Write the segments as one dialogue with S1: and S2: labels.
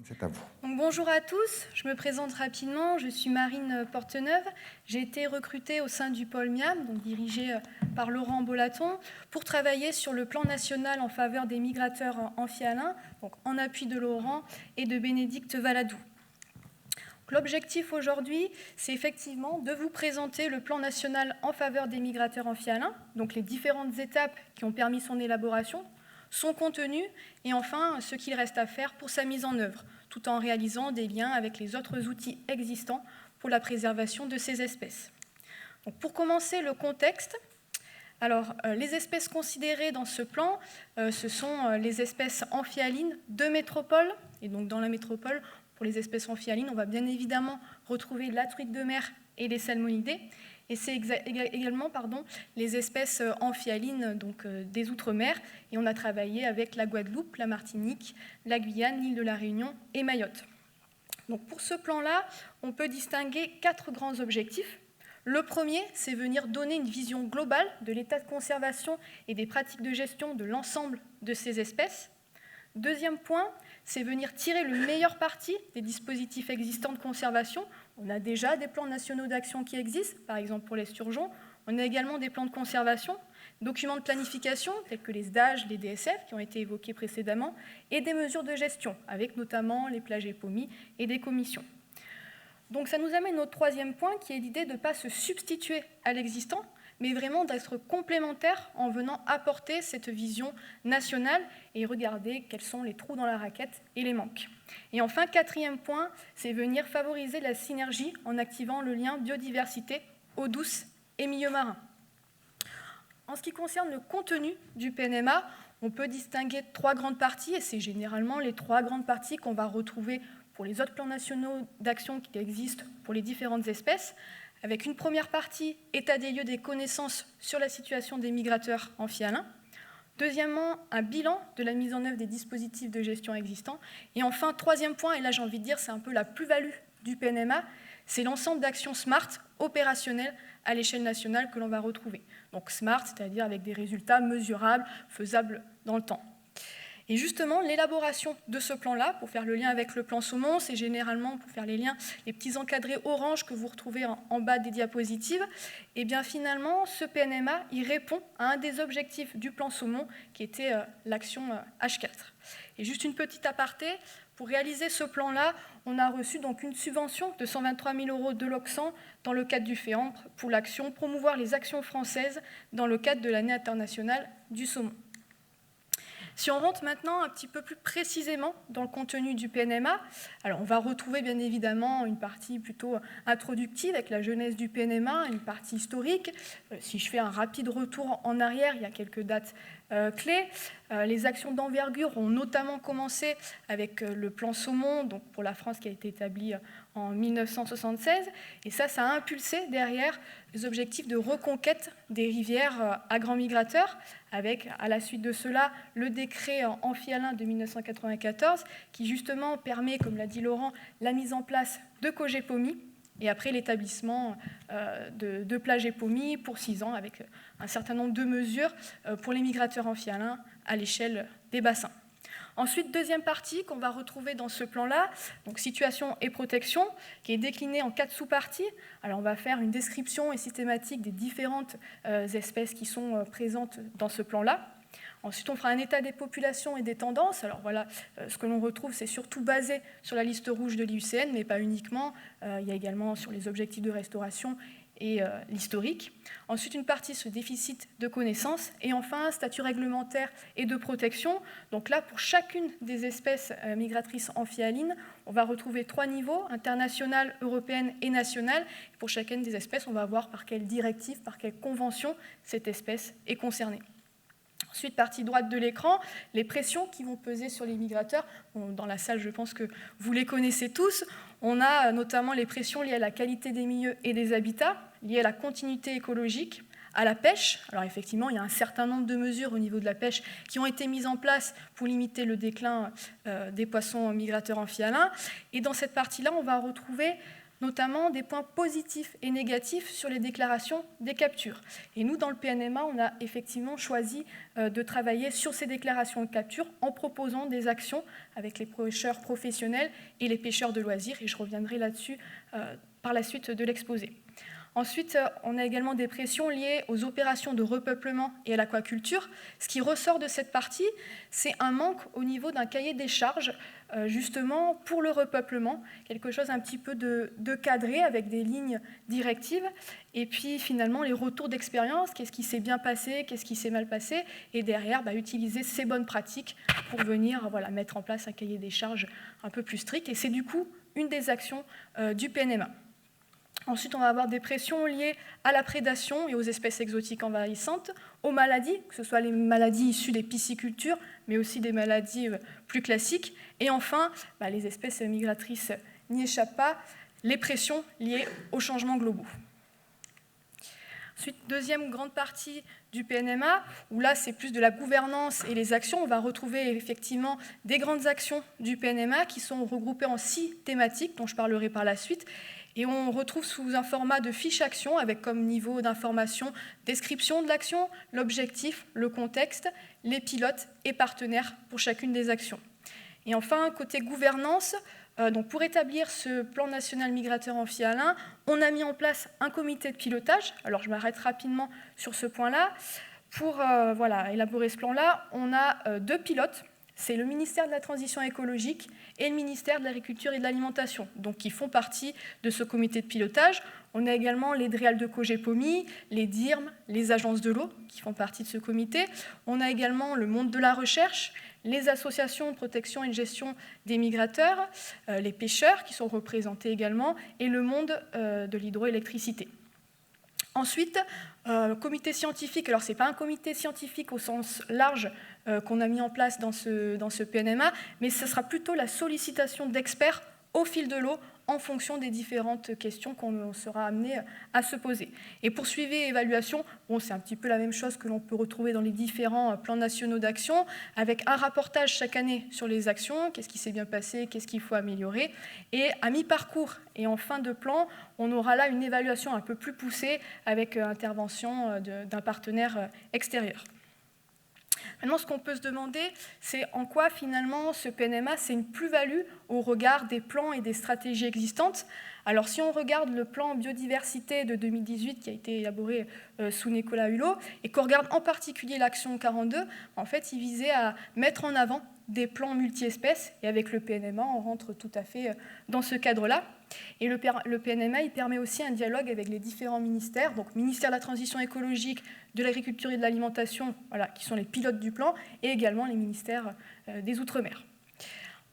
S1: C'est à vous.
S2: Donc, bonjour à tous, je me présente rapidement, je suis Marine Porteneuve. J'ai été recrutée au sein du pôle MIAM, donc dirigé par Laurent Bolaton, pour travailler sur le plan national en faveur des migrateurs amphihalins, donc en appui de Laurent et de Bénédicte Valadou. L'objectif aujourd'hui, c'est effectivement de vous présenter le plan national en faveur des migrateurs amphihalins, donc les différentes étapes qui ont permis son élaboration, son contenu et enfin ce qu'il reste à faire pour sa mise en œuvre, tout en réalisant des liens avec les autres outils existants pour la préservation de ces espèces. Donc, pour commencer, le contexte. Alors, les espèces considérées dans ce plan, ce sont les espèces amphihalines de métropole. Et donc, dans la métropole, pour les espèces amphihalines, on va bien évidemment retrouver la truite de mer et les salmonidés. Et c'est également les espèces amphihalines donc, des Outre-mer. Et on a travaillé avec la Guadeloupe, la Martinique, la Guyane, l'île de la Réunion et Mayotte. Donc, pour ce plan-là, on peut distinguer 4 grands objectifs. Le premier, c'est venir donner une vision globale de l'état de conservation et des pratiques de gestion de l'ensemble de ces espèces. Deuxième point, c'est venir tirer le meilleur parti des dispositifs existants de conservation. On a déjà des plans nationaux d'action qui existent, par exemple pour les sturgeons. On a également des plans de conservation, documents de planification tels que les SDAGE, les DSF qui ont été évoqués précédemment, et des mesures de gestion, avec notamment les plages épomies et des commissions. Donc ça nous amène au troisième point, qui est l'idée de ne pas se substituer à l'existant, mais vraiment d'être complémentaire en venant apporter cette vision nationale et regarder quels sont les trous dans la raquette et les manques. Et enfin, quatrième point, c'est venir favoriser la synergie en activant le lien biodiversité, eau douce et milieu marin. En ce qui concerne le contenu du PNMA, on peut distinguer 3 grandes parties, et c'est généralement les 3 grandes parties qu'on va retrouver pour les autres plans nationaux d'action qui existent pour les différentes espèces, avec une première partie, état des lieux des connaissances sur la situation des migrateurs amphihalins. Deuxièmement, un bilan de la mise en œuvre des dispositifs de gestion existants. Et enfin, troisième point, et là j'ai envie de dire c'est un peu la plus-value du PNMA, c'est l'ensemble d'actions SMART opérationnelles à l'échelle nationale que l'on va retrouver. Donc SMART, c'est-à-dire avec des résultats mesurables, faisables dans le temps. Et justement, l'élaboration de ce plan-là, pour faire le lien avec le plan saumon, c'est généralement, pour faire les liens, les petits encadrés orange que vous retrouvez en bas des diapositives. Et bien finalement, ce PNMA, il répond à un des objectifs du plan saumon, qui était l'action H4. Et juste une petite aparté, pour réaliser ce plan-là, on a reçu donc une subvention de 123 000 € de l'Ocsan dans le cadre du FEAMPRE pour l'action promouvoir les actions françaises dans le cadre de l'année internationale du saumon. Si on rentre maintenant un petit peu plus précisément dans le contenu du PNMA, alors on va retrouver bien évidemment une partie plutôt introductive avec la genèse du PNMA, une partie historique. Si je fais un rapide retour en arrière, il y a quelques dates clés. Les actions d'envergure ont notamment commencé avec le plan saumon, donc pour la France qui a été établi en 1976, et ça a impulsé derrière les objectifs de reconquête des rivières à grands migrateurs, avec à la suite de cela le décret amphihalin de 1994 qui justement permet, comme l'a dit Laurent, la mise en place de COGEPOMI et après l'établissement de plages EPOMI pour 6 ans avec un certain nombre de mesures pour les migrateurs amphihalins à l'échelle des bassins. Ensuite, deuxième partie qu'on va retrouver dans ce plan-là, donc situation et protection, qui est déclinée en 4 sous-parties. Alors, on va faire une description et systématique des différentes espèces qui sont présentes dans ce plan-là. Ensuite, on fera un état des populations et des tendances. Alors voilà, ce que l'on retrouve, c'est surtout basé sur la liste rouge de l'IUCN, mais pas uniquement. Il y a également sur les objectifs de restauration et l'historique. Ensuite, une partie sur le déficit de connaissances. Et enfin, statut réglementaire et de protection. Donc là, pour chacune des espèces migratrices amphihalines, on va retrouver 3 niveaux, international, européenne et nationale. Pour chacune des espèces, on va voir par quelle directive, par quelle convention cette espèce est concernée. Ensuite, partie droite de l'écran, les pressions qui vont peser sur les migrateurs. Bon, dans la salle, je pense que vous les connaissez tous. On a notamment les pressions liées à la qualité des milieux et des habitats, liées à la continuité écologique, à la pêche. Alors effectivement, il y a un certain nombre de mesures au niveau de la pêche qui ont été mises en place pour limiter le déclin des poissons migrateurs amphihalins. Et dans cette partie-là, on va retrouver notamment des points positifs et négatifs sur les déclarations des captures. Et nous, dans le PNMA, on a effectivement choisi de travailler sur ces déclarations de capture en proposant des actions avec les pêcheurs professionnels et les pêcheurs de loisirs, et je reviendrai là-dessus par la suite de l'exposé. Ensuite, on a également des pressions liées aux opérations de repeuplement et à l'aquaculture. Ce qui ressort de cette partie, c'est un manque au niveau d'un cahier des charges, justement pour le repeuplement, quelque chose un petit peu de cadré avec des lignes directives, et puis finalement les retours d'expérience, qu'est-ce qui s'est bien passé, qu'est-ce qui s'est mal passé, et derrière, utiliser ces bonnes pratiques pour venir mettre en place un cahier des charges un peu plus strict, et c'est du coup une des actions du PNMA. Ensuite, on va avoir des pressions liées à la prédation et aux espèces exotiques envahissantes, aux maladies, que ce soit les maladies issues des piscicultures, mais aussi des maladies plus classiques. Et enfin, les espèces migratrices n'y échappent pas, les pressions liées aux changements globaux. Ensuite, deuxième grande partie du PNMA, où là c'est plus de la gouvernance et les actions. On va retrouver effectivement des grandes actions du PNMA qui sont regroupées en 6 thématiques, dont je parlerai par la suite. Et on retrouve sous un format de fiche action avec comme niveau d'information description de l'action, l'objectif, le contexte, les pilotes et partenaires pour chacune des actions. Et enfin, côté gouvernance, donc pour établir ce plan national migrateur amphihalien, on a mis en place un comité de pilotage. Alors je m'arrête rapidement sur ce point-là. Pour élaborer ce plan-là, on a 2 pilotes. C'est le ministère de la Transition écologique et le ministère de l'Agriculture et de l'Alimentation, donc qui font partie de ce comité de pilotage. On a également les DREAL de Cogepomi, les DIRM, les agences de l'eau qui font partie de ce comité. On a également le monde de la recherche, les associations de protection et de gestion des migrateurs, les pêcheurs qui sont représentés également, et le monde de l'hydroélectricité. Ensuite, comité scientifique, alors ce n'est pas un comité scientifique au sens large qu'on a mis en place dans ce PNMA, mais ce sera plutôt la sollicitation d'experts au fil de l'eau en fonction des différentes questions qu'on sera amené à se poser. Et pour suivi et évaluation, c'est un petit peu la même chose que l'on peut retrouver dans les différents plans nationaux d'action, avec un rapportage chaque année sur les actions, qu'est-ce qui s'est bien passé, qu'est-ce qu'il faut améliorer. Et à mi-parcours et en fin de plan, on aura là une évaluation un peu plus poussée avec intervention d'un partenaire extérieur. Maintenant, ce qu'on peut se demander, c'est en quoi finalement ce PNMA, c'est une plus-value au regard des plans et des stratégies existantes. Alors si on regarde le plan biodiversité de 2018 qui a été élaboré sous Nicolas Hulot, et qu'on regarde en particulier l'action 42, en fait, il visait à mettre en avant des plans multi-espèces, et avec le PNMA, on rentre tout à fait dans ce cadre-là. Et le PNMA, il permet aussi un dialogue avec les différents ministères, donc ministère de la Transition écologique, de l'Agriculture et de l'Alimentation, qui sont les pilotes du plan, et également les ministères des Outre-mer.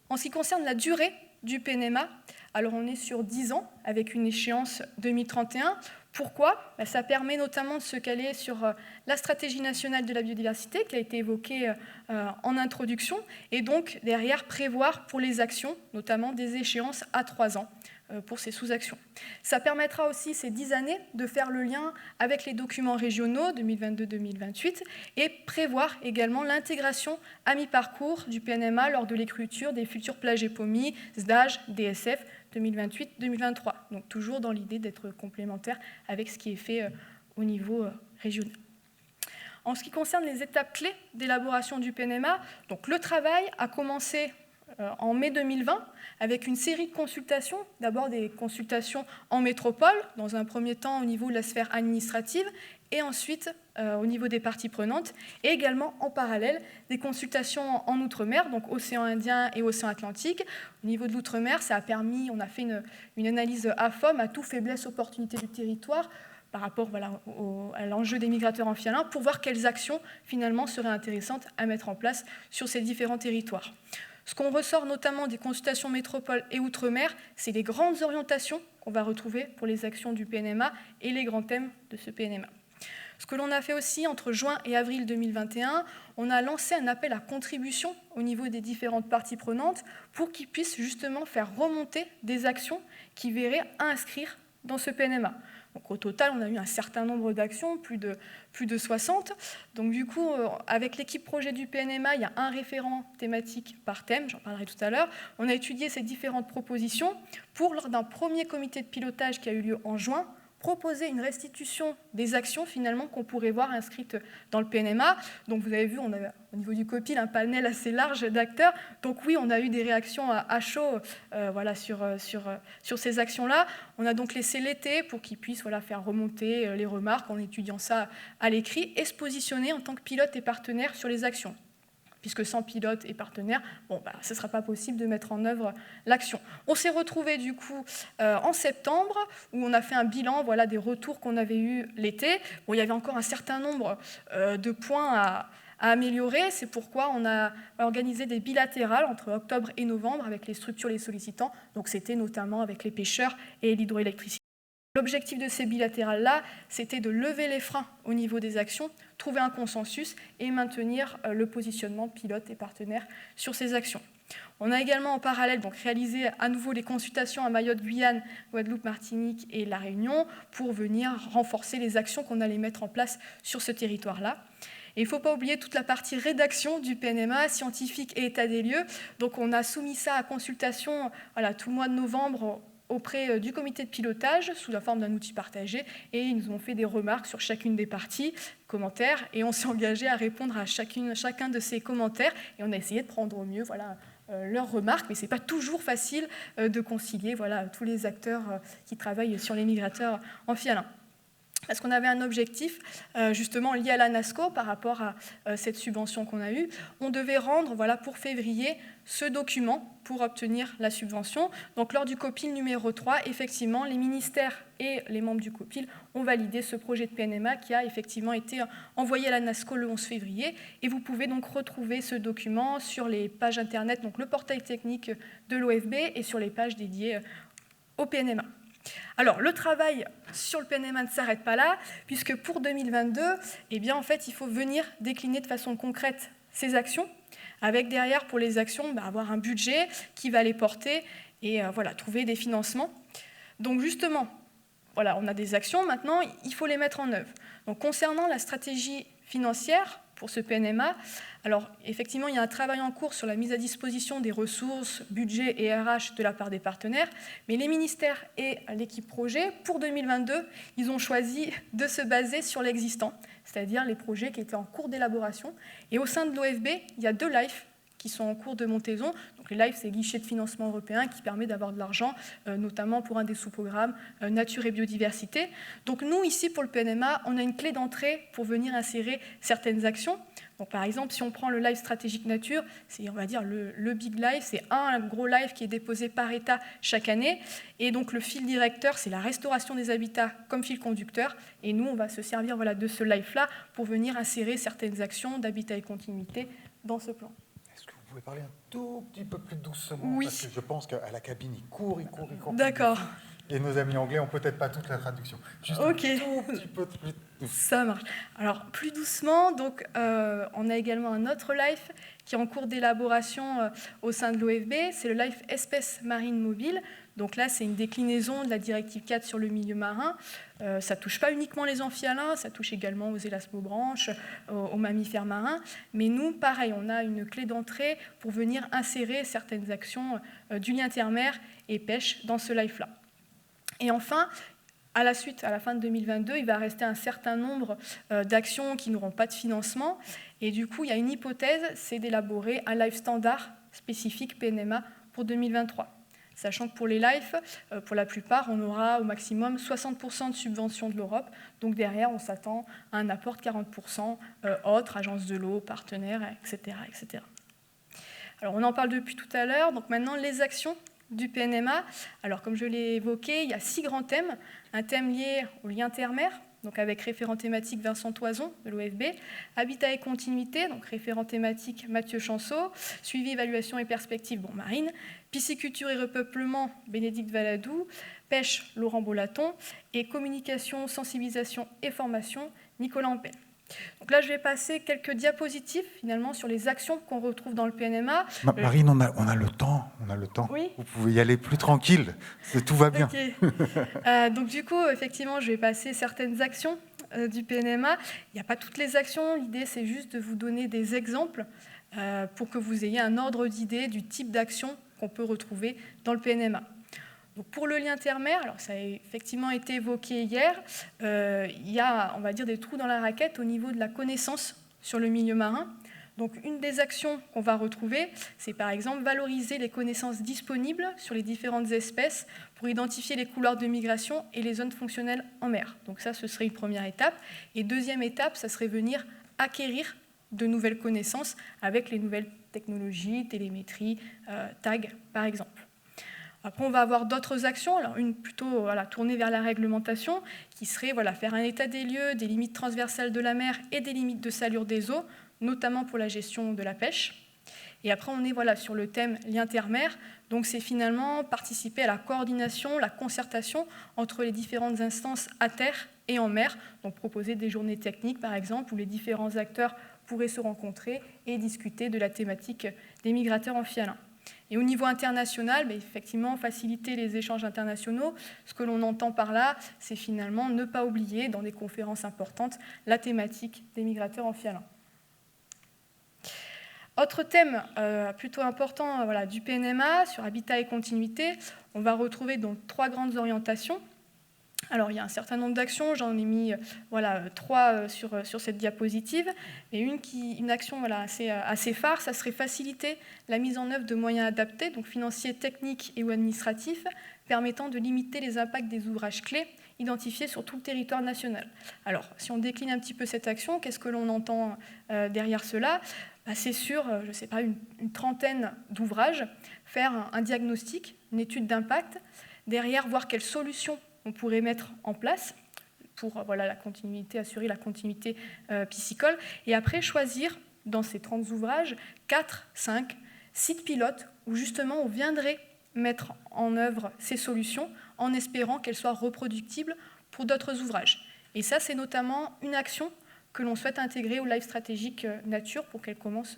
S2: En ce qui concerne la durée du PNMA, alors on est sur 10 ans, avec une échéance 2031. Pourquoi ? Ça permet notamment de se caler sur la stratégie nationale de la biodiversité qui a été évoquée en introduction, et donc derrière prévoir pour les actions, notamment des échéances à 3 ans pour ces sous-actions. Ça permettra aussi ces 10 années de faire le lien avec les documents régionaux 2022-2028 et prévoir également l'intégration à mi-parcours du PNMA lors de l'écriture des futurs plages et POMI, SDAGE, DSF 2028-2023. Donc toujours dans l'idée d'être complémentaire avec ce qui est fait au niveau régional. En ce qui concerne les étapes clés d'élaboration du PNMA, donc le travail a commencé en mai 2020 avec une série de consultations, d'abord des consultations en métropole, dans un premier temps au niveau de la sphère administrative, et ensuite au niveau des parties prenantes, et également en parallèle des consultations en Outre-mer, donc Océan Indien et Océan Atlantique. Au niveau de l'Outre-mer, ça a permis, on a fait une analyse AFOM, atout, faiblesse, opportunité du territoire, par rapport à l'enjeu des migrateurs amphihalins, pour voir quelles actions finalement seraient intéressantes à mettre en place sur ces différents territoires. Ce qu'on ressort notamment des consultations métropole et outre-mer, c'est les grandes orientations qu'on va retrouver pour les actions du PNMA et les grands thèmes de ce PNMA. Ce que l'on a fait aussi entre juin et avril 2021, on a lancé un appel à contribution au niveau des différentes parties prenantes pour qu'ils puissent justement faire remonter des actions qui verraient à inscrire dans ce PNMA. Donc au total, on a eu un certain nombre d'actions, plus de 60. Donc du coup, avec l'équipe projet du PNMA, il y a un référent thématique par thème, j'en parlerai tout à l'heure. On a étudié ces différentes propositions pour, lors d'un premier comité de pilotage qui a eu lieu en juin, proposer une restitution des actions finalement qu'on pourrait voir inscrites dans le PNMA. Donc vous avez vu, on a au niveau du COPIL un panel assez large d'acteurs. Donc oui, on a eu des réactions à chaud voilà, sur ces actions-là. On a donc laissé l'été pour qu'ils puissent voilà, faire remonter les remarques en étudiant ça à l'écrit et se positionner en tant que pilote et partenaire sur les actions. Puisque sans pilote et partenaire, ce ne sera pas possible de mettre en œuvre l'action. On s'est retrouvés du coup en septembre, où on a fait un bilan voilà, des retours qu'on avait eus l'été. Bon, il y avait encore un certain nombre de points à améliorer. C'est pourquoi on a organisé des bilatérales entre octobre et novembre avec les structures, les sollicitants. Donc c'était notamment avec les pêcheurs et l'hydroélectricité. L'objectif de ces bilatérales-là, c'était de lever les freins au niveau des actions, trouver un consensus et maintenir le positionnement de pilote et partenaire sur ces actions. On a également en parallèle donc, réalisé à nouveau les consultations à Mayotte, Guyane, Guadeloupe, Martinique et La Réunion pour venir renforcer les actions qu'on allait mettre en place sur ce territoire-là. Et il ne faut pas oublier toute la partie rédaction du PNMA, scientifique et état des lieux. Donc on a soumis ça à consultation voilà, tout le mois de novembre auprès du comité de pilotage sous la forme d'un outil partagé et ils nous ont fait des remarques sur chacune des parties, commentaires, et on s'est engagé à répondre à chacun de ces commentaires et on a essayé de prendre au mieux voilà, leurs remarques, mais ce n'est pas toujours facile de concilier voilà, tous les acteurs qui travaillent sur les migrateurs amphihalins. Parce qu'on avait un objectif justement lié à la NASCO par rapport à cette subvention qu'on a eue. On devait rendre voilà, pour février ce document pour obtenir la subvention. Donc lors du COPIL numéro 3, effectivement, les ministères et les membres du COPIL ont validé ce projet de PNMA qui a effectivement été envoyé à la NASCO le 11 février. Et vous pouvez donc retrouver ce document sur les pages internet, donc le portail technique de l'OFB et sur les pages dédiées au PNMA. Alors, le travail sur le PNMA ne s'arrête pas là, puisque pour 2022, eh bien, en fait, il faut venir décliner de façon concrète ces actions, avec derrière, pour les actions, avoir un budget qui va les porter et voilà, trouver des financements. Donc, justement, voilà, on a des actions, maintenant, il faut les mettre en œuvre. Donc, concernant la stratégie financière, pour ce PNMA. Alors, effectivement, il y a un travail en cours sur la mise à disposition des ressources, budget et RH de la part des partenaires, mais les ministères et l'équipe projet, pour 2022, ils ont choisi de se baser sur l'existant, c'est-à-dire les projets qui étaient en cours d'élaboration. Et au sein de l'OFB, il y a 2 LIFE qui sont en cours de montaison. Donc les LIFE, c'est guichet de financement européen qui permet d'avoir de l'argent, notamment pour un des sous-programmes nature et biodiversité. Donc nous, ici, pour le PNMA, on a une clé d'entrée pour venir insérer certaines actions. Donc, par exemple, si on prend le LIFE stratégique nature, c'est, on va dire, le big LIFE, c'est un gros LIFE qui est déposé par État chaque année. Et donc le fil directeur, c'est la restauration des habitats comme fil conducteur. Et nous, on va se servir voilà, de ce LIFE-là pour venir insérer certaines actions d'habitat et continuité dans ce plan.
S1: Vous pouvez parler un tout petit peu plus doucement,
S2: oui.
S1: Parce que je pense qu'à la cabine, il court.
S2: D'accord.
S1: Et nos amis anglais n'ont peut-être pas toute la traduction. Juste
S2: okay.
S1: Un tout petit peu plus doucement.
S2: Ça marche. Alors, plus doucement, donc, on a également un autre LIFE qui est en cours d'élaboration au sein de l'OFB. C'est le LIFE espèces marines mobiles. Donc là, c'est une déclinaison de la directive 4 sur le milieu marin. Ça ne touche pas uniquement les amphihalins, ça touche également aux élasmobranches, aux mammifères marins. Mais nous, pareil, on a une clé d'entrée pour venir insérer certaines actions du lien terre-mer et pêche dans ce LIFE-là. Et enfin, à la fin de 2022, il va rester un certain nombre d'actions qui n'auront pas de financement. Et du coup, il y a une hypothèse, c'est d'élaborer un LIFE standard spécifique PNMA pour 2023. Sachant que pour les LIFE, pour la plupart, on aura au maximum 60% de subventions de l'Europe. Donc derrière, on s'attend à un apport de 40% autres, agences de l'eau, partenaires, etc., etc. Alors on en parle depuis tout à l'heure. Donc maintenant, les actions du PNMA. Alors comme je l'ai évoqué, il y a 6 grands thèmes. Un thème lié au lien terre-mer, donc avec référent thématique Vincent Toison de l'OFB, habitat et continuité, donc référent thématique Mathieu Chanceau, suivi, évaluation et perspective Marine, pisciculture et repeuplement Bénédicte Valadou, pêche Laurent Bolaton et communication, sensibilisation et formation Nicolas Ampel. Donc là, je vais passer quelques diapositives, finalement, sur les actions qu'on retrouve dans le PNMA.
S1: Marine, on a le temps,
S2: Oui.
S1: Vous pouvez y aller plus tranquille, tout va bien.
S2: Okay. Donc du coup, effectivement, je vais passer certaines actions du PNMA. Il n'y a pas toutes les actions, l'idée c'est juste de vous donner des exemples pour que vous ayez un ordre d'idée du type d'action qu'on peut retrouver dans le PNMA. Donc pour le lien terre-mer, alors ça a effectivement été évoqué hier, il y a, on va dire, des trous dans la raquette au niveau de la connaissance sur le milieu marin. Donc une des actions qu'on va retrouver, c'est par exemple valoriser les connaissances disponibles sur les différentes espèces pour identifier les couloirs de migration et les zones fonctionnelles en mer. Donc ça, ce serait une première étape. Et deuxième étape, ça serait venir acquérir de nouvelles connaissances avec les nouvelles technologies, télémétrie, tag par exemple. Après, on va avoir d'autres actions, alors une plutôt tournée vers la réglementation, qui serait faire un état des lieux, des limites transversales de la mer et des limites de salure des eaux, notamment pour la gestion de la pêche. Et après, on est sur le thème lien terre-mer, donc c'est finalement participer à la coordination, la concertation entre les différentes instances à terre et en mer, donc proposer des journées techniques, par exemple, où les différents acteurs pourraient se rencontrer et discuter de la thématique des migrateurs amphihalins. Et au niveau international, effectivement, faciliter les échanges internationaux. Ce que l'on entend par là, c'est finalement ne pas oublier, dans des conférences importantes, la thématique des migrateurs amphihalins. Autre thème plutôt important du PNMA, sur habitat et continuité, on va retrouver donc 3 grandes orientations. Alors, il y a un certain nombre d'actions, j'en ai mis 3 sur cette diapositive, et une action assez phare, ça serait faciliter la mise en œuvre de moyens adaptés, donc financiers, techniques et ou administratifs, permettant de limiter les impacts des ouvrages clés identifiés sur tout le territoire national. Alors, si on décline un petit peu cette action, qu'est-ce que l'on entend derrière cela ? C'est sur, je ne sais pas, une trentaine d'ouvrages, faire un diagnostic, une étude d'impact, derrière voir quelles solutions on pourrait mettre en place pour la continuité, assurer la continuité piscicole, et après choisir dans ces 30 ouvrages 4, 5 sites pilotes où justement on viendrait mettre en œuvre ces solutions en espérant qu'elles soient reproductibles pour d'autres ouvrages. Et ça, c'est notamment une action que l'on souhaite intégrer au Life Stratégique Nature pour qu'elle commence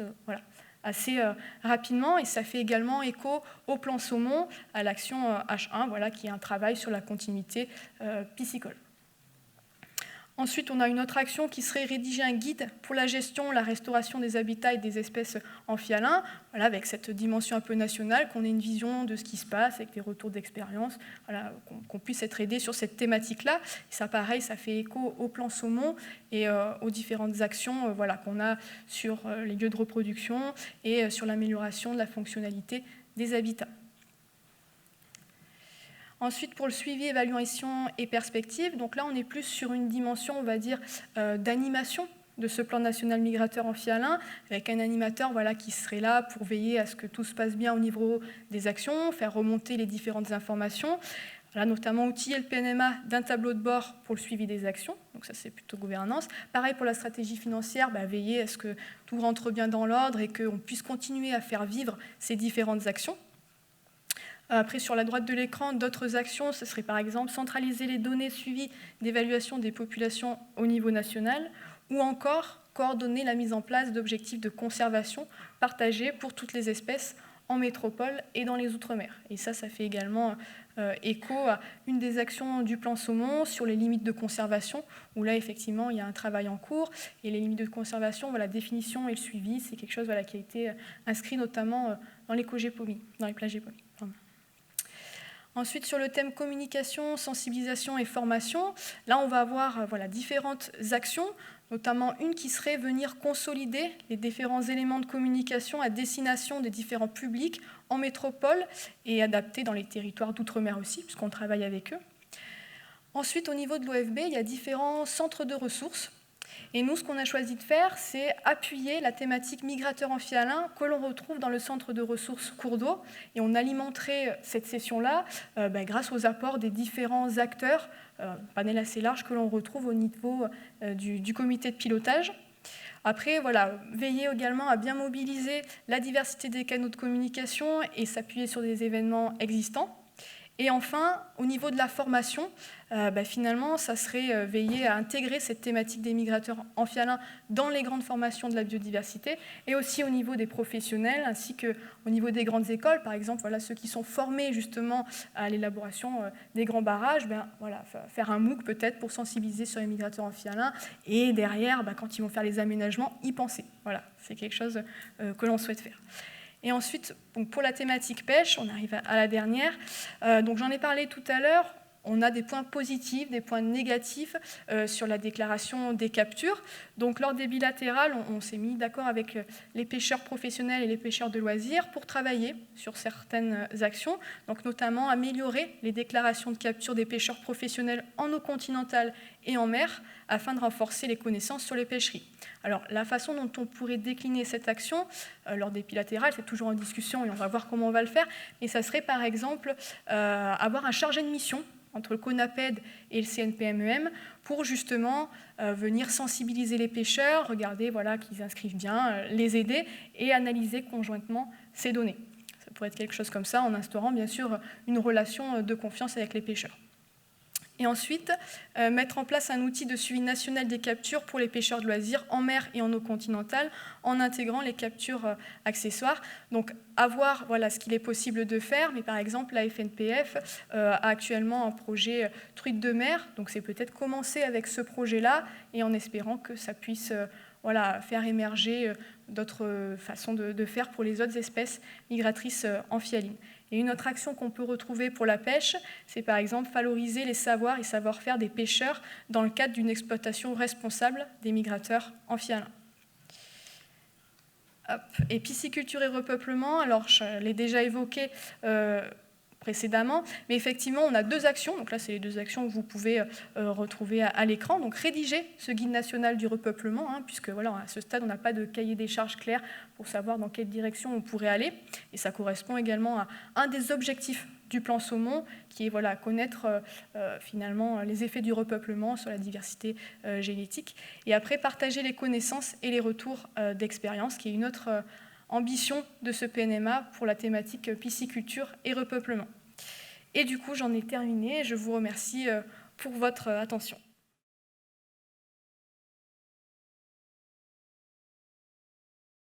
S2: assez rapidement, et ça fait également écho au plan saumon, à l'action H1, qui est un travail sur la continuité piscicole. Ensuite, on a une autre action qui serait rédiger un guide pour la gestion, la restauration des habitats et des espèces amphihalins, avec cette dimension un peu nationale, qu'on ait une vision de ce qui se passe, avec des retours d'expérience, qu'on puisse être aidé sur cette thématique-là. Et ça, pareil, ça fait écho au plan saumon et aux différentes actions qu'on a sur les lieux de reproduction et sur l'amélioration de la fonctionnalité des habitats. Ensuite, pour le suivi, évaluation et perspective, donc là, on est plus sur une dimension, on va dire, d'animation de ce plan national migrateur amphihalin, avec un animateur qui serait là pour veiller à ce que tout se passe bien au niveau des actions, faire remonter les différentes informations, notamment outiller le PNMA d'un tableau de bord pour le suivi des actions, donc ça c'est plutôt gouvernance. Pareil pour la stratégie financière, veiller à ce que tout rentre bien dans l'ordre et qu'on puisse continuer à faire vivre ces différentes actions. Après, sur la droite de l'écran, d'autres actions, ce serait par exemple centraliser les données suivies d'évaluation des populations au niveau national, ou encore coordonner la mise en place d'objectifs de conservation partagés pour toutes les espèces en métropole et dans les Outre-mer. Et ça fait également écho à une des actions du plan saumon sur les limites de conservation, où là, effectivement, il y a un travail en cours. Et les limites de conservation, la définition et le suivi, c'est quelque chose qui a été inscrit notamment dans les COGEPOMI, dans les plagépomis. Ensuite, sur le thème communication, sensibilisation et formation, là, on va avoir différentes actions, notamment une qui serait venir consolider les différents éléments de communication à destination des différents publics en métropole et adaptés dans les territoires d'outre-mer aussi, puisqu'on travaille avec eux. Ensuite, au niveau de l'OFB, il y a différents centres de ressources. Et nous, ce qu'on a choisi de faire, c'est appuyer la thématique migrateur amphihalin que l'on retrouve dans le centre de ressources cours d'eau. Et on alimenterait cette session-là grâce aux apports des différents acteurs, un panel assez large que l'on retrouve au niveau du comité de pilotage. Après, veiller également à bien mobiliser la diversité des canaux de communication et s'appuyer sur des événements existants. Et enfin, au niveau de la formation, finalement, ça serait veiller à intégrer cette thématique des migrateurs amphihalins dans les grandes formations de la biodiversité, et aussi au niveau des professionnels, ainsi qu'au niveau des grandes écoles. Par exemple, voilà, ceux qui sont formés justement à l'élaboration des grands barrages, faire un MOOC peut-être pour sensibiliser sur les migrateurs amphihalins, et derrière, quand ils vont faire les aménagements, y penser. Voilà, c'est quelque chose que l'on souhaite faire. Et ensuite, donc pour la thématique pêche, on arrive à la dernière. Donc j'en ai parlé tout à l'heure. On a des points positifs, des points négatifs sur la déclaration des captures. Donc lors des bilatérales, on s'est mis d'accord avec les pêcheurs professionnels et les pêcheurs de loisirs pour travailler sur certaines actions, donc notamment améliorer les déclarations de capture des pêcheurs professionnels en eau continentale et en mer, afin de renforcer les connaissances sur les pêcheries. Alors, la façon dont on pourrait décliner cette action lors des bilatérales, c'est toujours en discussion et on va voir comment on va le faire, mais ça serait par exemple avoir un chargé de mission entre le CONAPED et le CNPMEM pour justement venir sensibiliser les pêcheurs, regarder qu'ils inscrivent bien, les aider et analyser conjointement ces données. Ça pourrait être quelque chose comme ça, en instaurant bien sûr une relation de confiance avec les pêcheurs. Et ensuite, mettre en place un outil de suivi national des captures pour les pêcheurs de loisirs en mer et en eau continentale, en intégrant les captures accessoires. Donc, à voir ce qu'il est possible de faire, mais par exemple, la FNPF a actuellement un projet truite de mer, donc c'est peut-être commencer avec ce projet-là, et en espérant que ça puisse faire émerger d'autres façons de faire pour les autres espèces migratrices amphihalines. Et une autre action qu'on peut retrouver pour la pêche, c'est par exemple valoriser les savoirs et savoir-faire des pêcheurs dans le cadre d'une exploitation responsable des migrateurs amphihalins. Et pisciculture et repeuplement, alors je l'ai déjà évoqué précédemment, mais effectivement on a deux actions, donc là c'est les deux actions que vous pouvez retrouver à l'écran. Donc rédiger ce guide national du repeuplement, puisque à ce stade on n'a pas de cahier des charges clair pour savoir dans quelle direction on pourrait aller, et ça correspond également à un des objectifs du plan saumon, qui est connaître finalement les effets du repeuplement sur la diversité génétique, et après partager les connaissances et les retours d'expérience, qui est une autre ambition de ce PNMA pour la thématique pisciculture et repeuplement. Et du coup, j'en ai terminé. Je vous remercie pour votre attention.